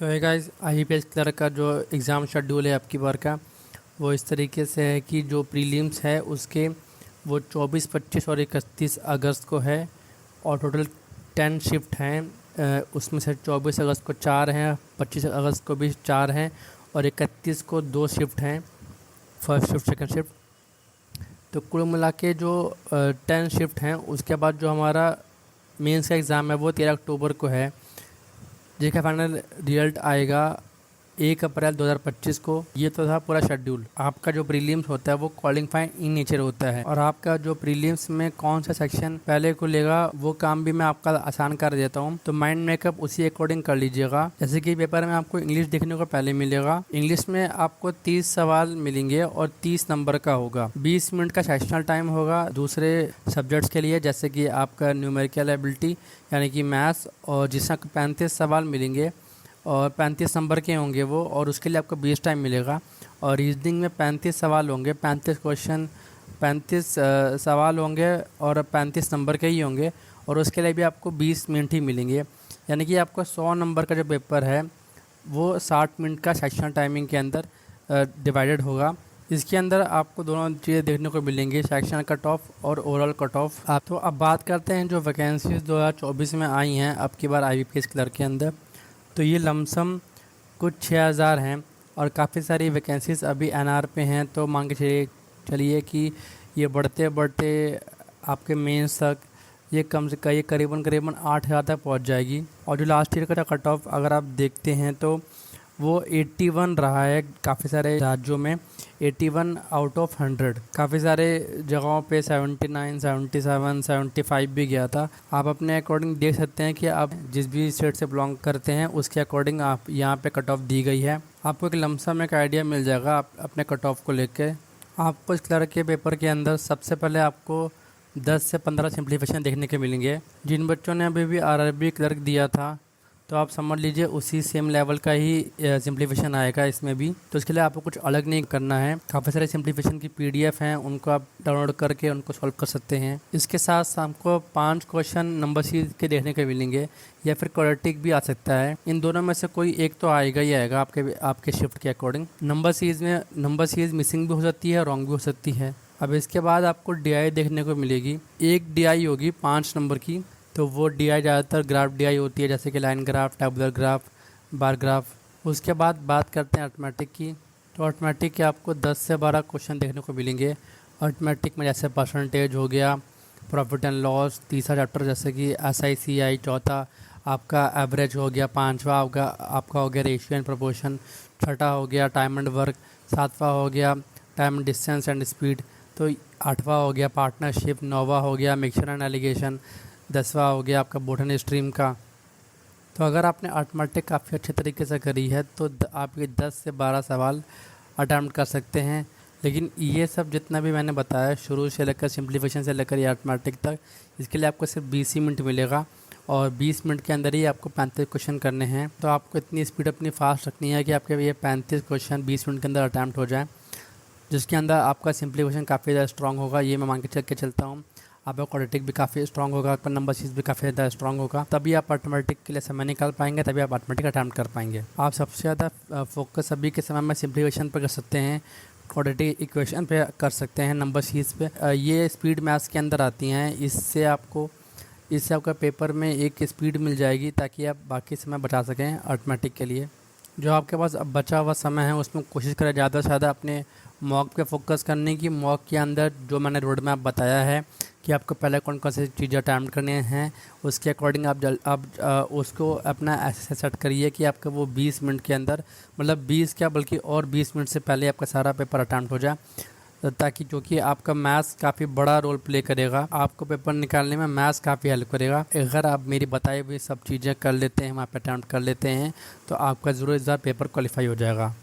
सो है guys, IPS clerk का जो एग्ज़ाम शेड्यूल है आपकी बार का वो इस तरीके से है कि जो प्रीलिम्स है उसके वो 24, 25 और 31 अगस्त को है और टोटल 10 शिफ्ट हैं। उसमें से 24 अगस्त को 4 हैं, 25 अगस्त को भी 4 हैं और 31 को 2 शिफ्ट हैं, फर्स्ट शिफ्ट सेकंड शिफ्ट। तो कुल मिला के जो 10 शिफ्ट हैं उसके बाद जो हमारा मेंस का एग्ज़ाम है वो 13 अक्टूबर को है, जिसका फाइनल रिजल्ट आएगा 1 अप्रैल 2025 को। ये तो था पूरा शेड्यूल। आपका जो प्रीलिम्स होता है वो क्वालिफाइंग इन नेचर होता है और आपका जो प्रीलिम्स में कौन सा सेक्शन पहले को लेगा वो काम भी मैं आपका आसान कर देता हूँ, तो माइंड मेकअप उसी अकॉर्डिंग कर लीजिएगा। जैसे कि पेपर में आपको इंग्लिश देखने को पहले मिलेगा। इंग्लिश में आपको 30 सवाल मिलेंगे और 30 नंबर का होगा। 20 मिनट का सेशनल टाइम होगा दूसरे सब्जेक्ट्स के लिए, जैसे कि आपका न्यूमेरिकल एबिलिटी यानी कि मैथ्स, और जिसमें 35 सवाल मिलेंगे और 35 नंबर के होंगे वो, और उसके लिए आपको 20 टाइम मिलेगा। और रीजनिंग में 35 सवाल होंगे, 35 क्वेश्चन, 35 सवाल होंगे और 35 नंबर के ही होंगे और उसके लिए भी आपको 20 मिनट ही मिलेंगे। यानी कि आपको 100 नंबर का जो पेपर है वो 60 मिनट का सेक्शनल टाइमिंग के अंदर डिवाइडेड होगा। इसके अंदर आपको दोनों चीज़ें देखने को मिलेंगी, सेक्शनल कट ऑफ और ओवरऑल कट ऑफ। आप तो अब बात करते हैं जो वैकेंसीज 2024 में आई हैं अब की बार आईबीपीएस क्लर्क के अंदर। तो ये लमसम कुछ 6000 हैं और काफ़ी सारी वैकेंसीज अभी एनआर पे हैं। तो मान के चलिए कि ये बढ़ते बढ़ते आपके मेंस तक ये कम से कम करीबन 8000 तक पहुंच जाएगी। और जो लास्ट ईयर का कट ऑफ अगर आप देखते हैं तो वो 81 रहा है काफ़ी सारे राज्यों में, 81 आउट ऑफ 100। काफ़ी सारे जगहों पे 79, 77, 75 भी गया था। आप अपने अकॉर्डिंग देख सकते हैं कि आप जिस भी स्टेट से बिलोंग करते हैं उसके अकॉर्डिंग आप यहाँ पे कट ऑफ दी गई है। आपको एक लमसम एक आइडिया मिल जाएगा आप अपने कट ऑफ को लेकर। आपको इस क्लर्क के पेपर के अंदर सबसे पहले आपको 10 से 15 सिंप्लीफिकेशन देखने के मिलेंगे। जिन बच्चों ने अभी भी आरआरबी क्लर्क दिया था तो आप समझ लीजिए उसी सेम लेवल का ही सिंप्लीफिकेशन आएगा इसमें भी। तो इसके लिए आपको कुछ अलग नहीं करना है। काफ़ी सारे सिंप्लीफिकेशन की पीडीएफ हैं, उनको आप डाउनलोड करके उनको सॉल्व कर सकते हैं। इसके साथ आपको 5 क्वेश्चन नंबर सीरीज के देखने को मिलेंगे या फिर क्वाड्रेटिक भी आ सकता है। इन दोनों में से कोई एक तो आएगा ही आएगा आपके शिफ्ट के अकॉर्डिंग। नंबर सीरीज मिसिंग भी हो सकती है, रॉन्ग भी हो सकती है। अब इसके बाद आपको डीआई देखने को मिलेगी। एक डीआई होगी 5 नंबर की, तो वो डीआई ज़्यादातर ग्राफ डीआई होती है, जैसे कि line graph, tabular graph, bar graph. उसके बाद बात करते हैं अर्थमेटिक की। तो अर्थमेटिक के आपको 10 से 12 क्वेश्चन देखने को मिलेंगे। अर्थमेटिक में जैसे परसेंटेज हो गया, प्रॉफिट एंड लॉस, तीसरा चैप्टर जैसे कि SICI, चौथा आपका एवरेज हो गया, पाँचवा आपका हो गया रेशियो एंड प्रोपोर्शन, छठा हो गया टाइम एंड वर्क, सातवां हो गया time and distance and speed, तो आठवां हो गया पार्टनरशिप, नौवां हो गया मिक्सचर एंड एलिगेशन, 10वां हो गया आपका बोटनी स्ट्रीम का। तो अगर आपने अर्थमेटिक काफ़ी अच्छे तरीके से करी है तो आपके 10 से 12 सवाल अटैम्प्ट कर सकते हैं। लेकिन ये सब जितना भी मैंने बताया शुरू से लेकर सिंप्लीफिकेशन से लेकर ये अर्थमेटिक तक, इसके लिए आपको सिर्फ 20 ही मिनट मिलेगा और 20 मिनट के अंदर ही आपको 35 क्वेश्चन करने हैं। तो आपको इतनी स्पीड अपनी फास्ट रखनी है कि आपके ये 35 क्वेश्चन 20 मिनट के अंदर अटैम्प्ट हो जाए, जिसके अंदर आपका सिंप्लीफिकेशन काफ़ी ज़्यादा स्ट्रॉन्ग होगा। ये मैं मान के चलता हूँ। आपका क्वाड्रेटिक भी काफ़ी स्ट्रॉन्ग होगा, आपका नंबर सीरीज भी काफ़ी ज़्यादा स्ट्रॉन्ग होगा, तभी आप अर्थमेटिक के लिए समय निकाल पाएंगे, तभी आप अर्थमेटिक अटैम्प्ट कर पाएंगे। आप सबसे ज़्यादा फोकस अभी के समय में सिंप्लीफिकेशन पर कर सकते हैं, क्वाड्रेटिक इक्वेशन पे कर सकते हैं, नंबर सीरीज पे। ये स्पीड मैथ्स के अंदर आती हैं। इससे आपका पेपर में एक स्पीड मिल जाएगी ताकि आप बाकी समय बचा सकें अर्थमेटिक के लिए। जो आपके पास अब बचा हुआ समय है उसमें कोशिश करें ज़्यादा से ज़्यादा अपने मॉक पे फोकस करने की। मॉक के अंदर जो मैंने रोड मैप बताया है कि आपको पहले कौन कौन सी चीज़ें अटैम्प्ट करने हैं, उसके अकॉर्डिंग आप उसको अपना ऐसे सेट करिए कि आपका वो 20 मिनट के अंदर, मतलब 20 क्या बल्कि और 20 मिनट से पहले आपका सारा पेपर अटैम्प्ट हो जाए, ताकि क्योंकि आपका मैथ्स काफ़ी बड़ा रोल प्ले करेगा। आपको पेपर निकालने में मैथ्स काफ़ी हेल्प करेगा। अगर आप मेरी बताई हुई सब चीज़ें कर लेते हैं, वहाँ पर अटैम्प्ट कर लेते हैं, तो आपका ज़रूर इस बार पेपर क्वालिफाई हो जाएगा।